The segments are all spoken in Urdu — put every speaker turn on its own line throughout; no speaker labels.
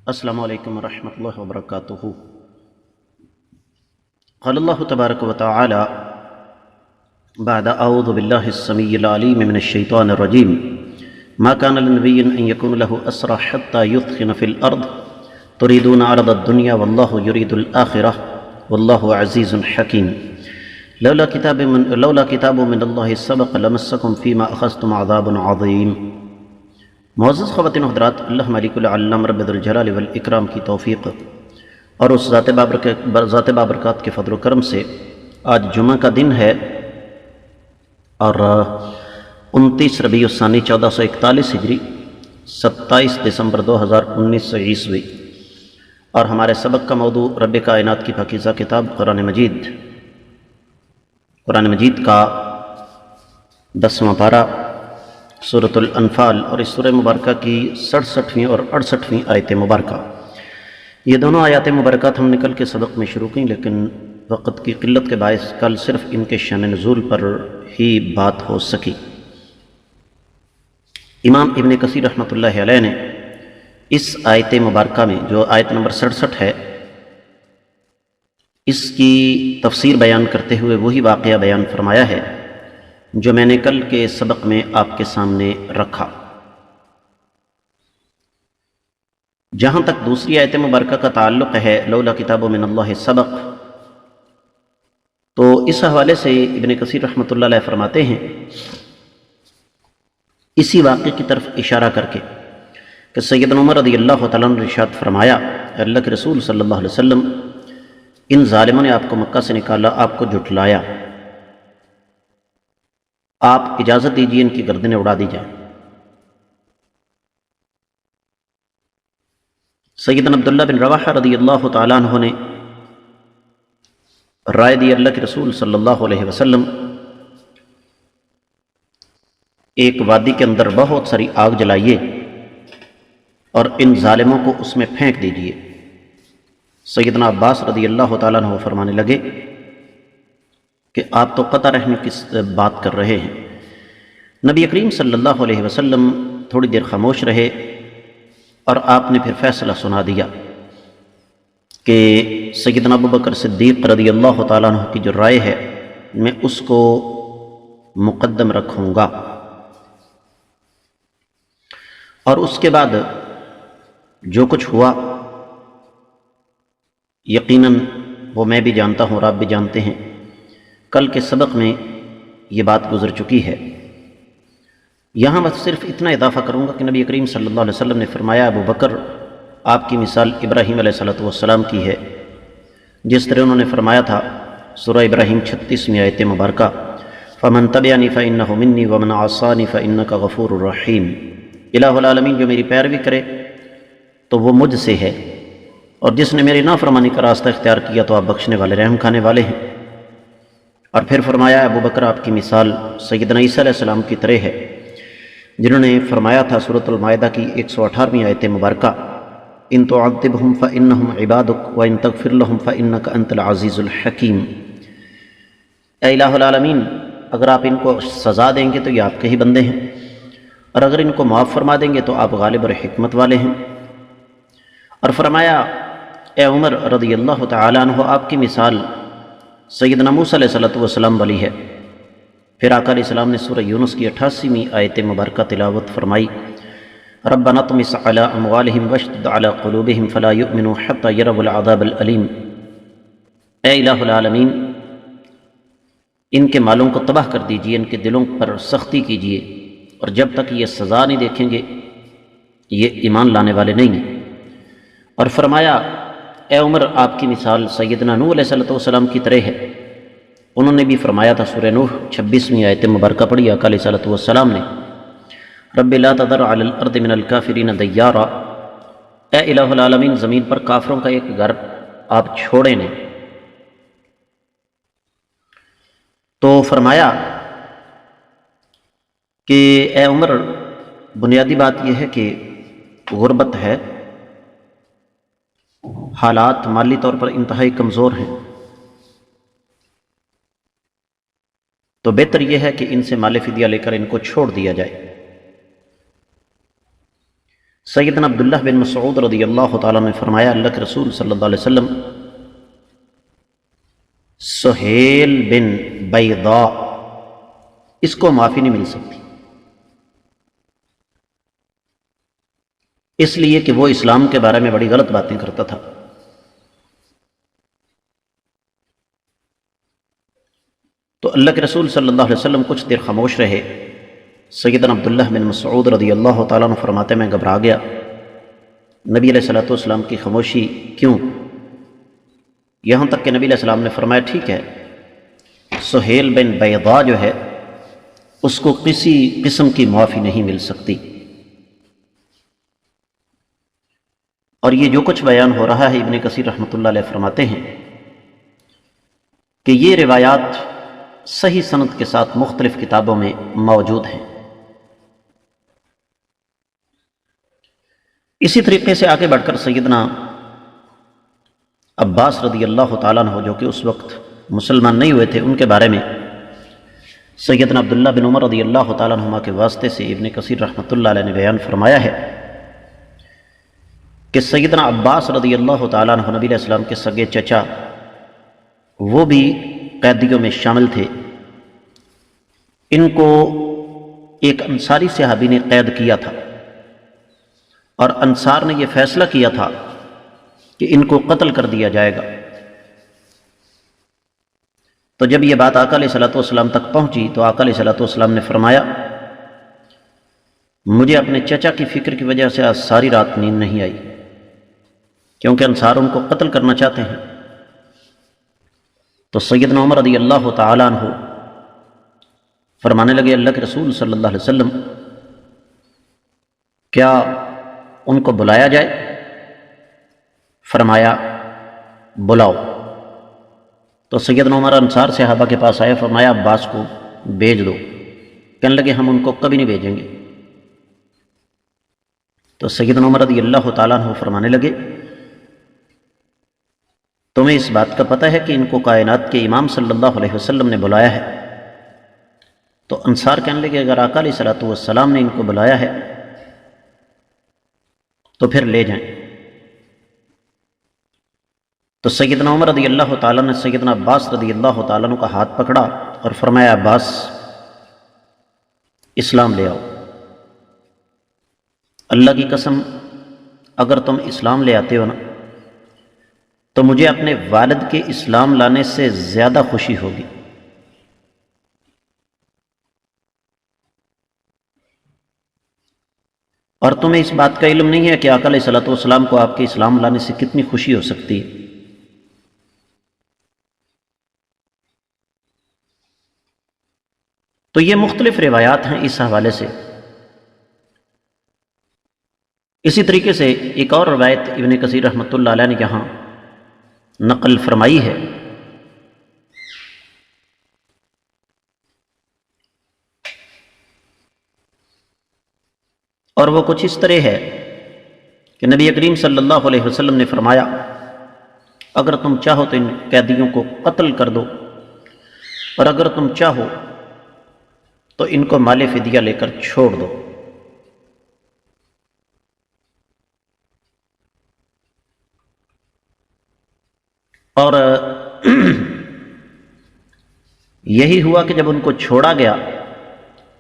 السلام علیکم ورحمۃ اللہ وبرکاتہ۔ قال اللہ تبارک و تعالی بعد اعوذ باللہ السمیع العلیم من الشیطان الرجیم ما كان لنبی ان یکون له اسرى حتى يثخن في الارض تريدون عرض الدنيا والله يريد الآخرة والله عزیز حکیم لولا کتاب من اللہ سبق لمسکم فیما اخذتم عذاب عظیم۔ معزز خواتین و حضرات، اللہ مالک العلام رب ذوالجلال والاکرام کی توفیق اور اس ذات بابرکات کے فضل و کرم سے آج جمعہ کا دن ہے اور 29 ربیع الثانی 1441 ہجری 27 دسمبر 2019 عیسوی، اور ہمارے سبق کا موضوع رب کائنات کی پاکیزہ کتاب قرآن مجید کا 10واں پارہ سورۃ الانفال اور اس سورہ مبارکہ کی 67ویں اور 68ویں آیت مبارکہ۔ یہ دونوں آیات مبارکات ہم نے کل کے سبق میں شروع کی، لیکن وقت کی قلت کے باعث کل صرف ان کے شان نزول پر ہی بات ہو سکی۔ امام ابن کثیر رحمۃ اللہ علیہ نے اس آیت مبارکہ میں جو آیت نمبر 67 ہے، اس کی تفسیر بیان کرتے ہوئے وہی واقعہ بیان فرمایا ہے جو میں نے کل کے سبق میں آپ کے سامنے رکھا۔ جہاں تک دوسری آیت مبارکہ کا تعلق ہے لولا کتاب من اللہ سبق، تو اس حوالے سے ابن کثیر رحمۃ اللہ علیہ فرماتے ہیں اسی واقعے کی طرف اشارہ کر کے کہ سیدنا عمر رضی اللہ تعالیٰ عنہ نے ارشاد فرمایا، اللہ کے رسول صلی اللہ علیہ وسلم، ان ظالموں نے آپ کو مکہ سے نکالا، آپ کو جھٹلایا، آپ اجازت دیجیے ان کی گردنیں اڑا دی جائیں۔ سیدنا عبداللہ بن رواحہ رضی اللہ تعالیٰ عنہ نے رائے دی، اللہ کے رسول صلی اللہ علیہ وسلم، ایک وادی کے اندر بہت ساری آگ جلائیے اور ان ظالموں کو اس میں پھینک دیجیے۔ سیدنا عباس رضی اللہ تعالیٰ عنہ فرمانے لگے کہ آپ تو قطع رحمی کی بات کر رہے ہیں۔ نبی کریم صلی اللہ علیہ وسلم تھوڑی دیر خاموش رہے اور آپ نے پھر فیصلہ سنا دیا کہ سیدنا ابوبکر صدیق رضی اللہ تعالیٰ عنہ کی جو رائے ہے میں اس کو مقدم رکھوں گا، اور اس کے بعد جو کچھ ہوا یقیناً وہ میں بھی جانتا ہوں اور آپ بھی جانتے ہیں۔ کل کے سبق میں یہ بات گزر چکی ہے، یہاں میں صرف اتنا اضافہ کروں گا کہ نبی کریم صلی اللہ علیہ وسلم نے فرمایا، ابو بکر آپ کی مثال ابراہیم علیہ السلام کی ہے، جس طرح انہوں نے فرمایا تھا سورہ ابراہیم 36ویں آیت مبارکہ، فمن تبعنی فانہ منی ومن عصانی فانک غفور رحیم۔ الہ العالمین جو میری پیروی کرے تو وہ مجھ سے ہے، اور جس نے میری نافرمانی کا راستہ اختیار کیا تو آپ بخشنے والے رحم کھانے والے ہیں۔ اور پھر فرمایا، ابو بکر آپ کی مثال سیدنا عیسیٰ علیہ السلام کی طرح ہے، جنہوں نے فرمایا تھا سورۃ المائدہ کی 118ویں آیت مبارکہ، ان تعذبہم فانہم عبادک وان تغفر لہم فانک انت العزیز الحکیم۔ اے الہ العالمین، اگر آپ ان کو سزا دیں گے تو یہ آپ کے ہی بندے ہیں، اور اگر ان کو معاف فرما دیں گے تو آپ غالب اور حکمت والے ہیں۔ اور فرمایا، اے عمر رضی اللہ تعالیٰ عنہ، آپ کی مثال سیدنا موسیٰ علیہ السلام والی ہے۔ پھر آقا علیہ السلام نے سورہ یونس کی 88ویں آیت مبارکہ تلاوت فرمائی، ربنا اطمس علی اموالہم واشدد علی قلوبہم فلا یؤمنوا حتی یروا العذاب العلیم۔ اے الہ العالمین، ان کے مالوں کو تباہ کر دیجئے، ان کے دلوں پر سختی کیجئے، اور جب تک یہ سزا نہیں دیکھیں گے یہ ایمان لانے والے نہیں ہیں۔ اور فرمایا، اے عمر آپ کی مثال سیدنا نوح علیہ السلام کی طرح ہے، انہوں نے بھی فرمایا تھا سورہ نوح 26ویں آیت مبارکہ پڑھی آقا علیہ السلام نے، رب لا تذر علی الارض من الکافرین دیارا، اے الہ العالمین زمین پر کافروں کا ایک گھر آپ چھوڑیں نہیں۔ تو فرمایا کہ اے عمر، بنیادی بات یہ ہے کہ غربت ہے، حالات مالی طور پر انتہائی کمزور ہیں، تو بہتر یہ ہے کہ ان سے مال فدیہ لے کر ان کو چھوڑ دیا جائے۔ سیدنا عبداللہ بن مسعود رضی اللہ تعالیٰ نے فرمایا اللہ کے رسول صلی اللہ علیہ وسلم سہیل بن بیضاء اس کو معافی نہیں مل سکتی، اس لیے کہ وہ اسلام کے بارے میں بڑی غلط باتیں کرتا تھا۔ تو اللہ کے رسول صلی اللہ علیہ وسلم کچھ دیر خاموش رہے۔ سیدنا عبداللہ بن مسعود رضی اللہ تعالیٰ عنہ فرماتے میں گھبرا گیا، نبی علیہ الصلوۃ والسلام کی خاموشی کیوں؟ یہاں تک کہ نبی علیہ السلام نے فرمایا ٹھیک ہے، سہیل بن بیضاء جو ہے اس کو کسی قسم کی معافی نہیں مل سکتی۔ اور یہ جو کچھ بیان ہو رہا ہے ابن کثیر رحمۃ اللہ علیہ فرماتے ہیں کہ یہ روایات صحیح سند کے ساتھ مختلف کتابوں میں موجود ہیں۔ اسی طریقے سے آگے بڑھ کر سیدنا عباس رضی اللہ تعالیٰ عنہ جو کہ اس وقت مسلمان نہیں ہوئے تھے، ان کے بارے میں سیدنا عبداللہ بن عمر رضی اللہ تعالیٰ عنہما کے واسطے سے ابن کثیر رحمۃ اللہ علیہ نے بیان فرمایا ہے کہ سیدنا عباس رضی اللہ تعالیٰ عنہ نبی علیہ السلام کے سگے چچا وہ بھی قیدیوں میں شامل تھے۔ ان کو ایک انصاری صحابی نے قید کیا تھا اور انصار نے یہ فیصلہ کیا تھا کہ ان کو قتل کر دیا جائے گا۔ تو جب یہ بات آقا علیہ الصلوۃ والسلام تک پہنچی تو آقا علیہ الصلوۃ والسلام نے فرمایا مجھے اپنے چچا کی فکر کی وجہ سے آج ساری رات نیند نہیں آئی، کیونکہ انصار ان کو قتل کرنا چاہتے ہیں۔ تو سیدنا عمر رضی اللہ تعالیٰ عنہ فرمانے لگے اللہ کے رسول صلی اللہ علیہ وسلم کیا ان کو بلایا جائے؟ فرمایا بلاؤ۔ تو سیدنا عمر انصار صحابہ کے پاس آئے، فرمایا عباس کو بھیج دو۔ کہنے لگے ہم ان کو کبھی نہیں بھیجیں گے۔ تو سیدنا عمر رضی اللہ تعالیٰ عنہ فرمانے لگے تمہیں اس بات کا پتہ ہے کہ ان کو کائنات کے امام صلی اللہ علیہ وسلم نے بلایا ہے؟ تو انصار کہنے لگے اگر آقا علیہ الصلوۃ والسلام نے ان کو بلایا ہے تو پھر لے جائیں۔ تو سیدنا عمر رضی اللہ تعالیٰ نے سیدنا عباس رضی اللہ تعالیٰ عنہ کا ہاتھ پکڑا اور فرمایا عباس اسلام لے آؤ، اللہ کی قسم اگر تم اسلام لے آتے ہو نا تو مجھے اپنے والد کے اسلام لانے سے زیادہ خوشی ہوگی۔ اور تمہیں اس بات کا علم نہیں ہے کہ آقا علیہ الصلوۃ والسلام کو آپ کے اسلام لانے سے کتنی خوشی ہو سکتی ہے۔ تو یہ مختلف روایات ہیں اس حوالے سے۔ اسی طریقے سے ایک اور روایت ابن کثیر رحمۃ اللہ علیہ نے یہاں نقل فرمائی ہے اور وہ کچھ اس طرح ہے کہ نبی کریم صلی اللہ علیہ وسلم نے فرمایا اگر تم چاہو تو ان قیدیوں کو قتل کر دو، اور اگر تم چاہو تو ان کو مال فدیہ لے کر چھوڑ دو۔ اور یہی ہوا کہ جب ان کو چھوڑا گیا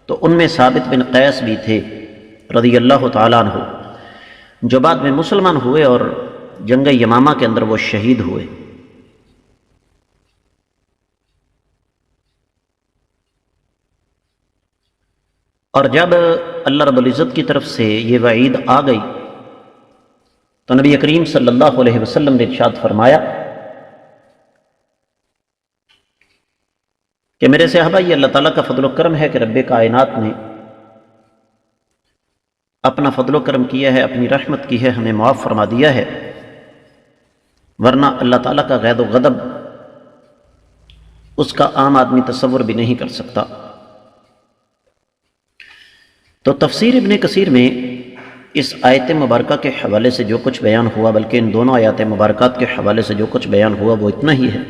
تو ان میں ثابت بن قیس بھی تھے رضی اللہ تعالیٰ عنہ، جو بعد میں مسلمان ہوئے اور جنگ یمامہ کے اندر وہ شہید ہوئے۔ اور جب اللہ رب العزت کی طرف سے یہ وعید آ گئی تو نبی کریم صلی اللہ علیہ وسلم نے ارشاد فرمایا کہ میرے صحابہ یہ اللہ تعالیٰ کا فضل و کرم ہے کہ رب کائنات نے اپنا فضل و کرم کیا ہے، اپنی رحمت کی ہے، ہمیں معاف فرما دیا ہے، ورنہ اللہ تعالیٰ کا غیظ و غضب اس کا عام آدمی تصور بھی نہیں کر سکتا۔ تو تفسیر ابن کثیر میں اس آیت مبارکہ کے حوالے سے جو کچھ بیان ہوا، بلکہ ان دونوں آیات مبارکات کے حوالے سے جو کچھ بیان ہوا وہ اتنا ہی ہے۔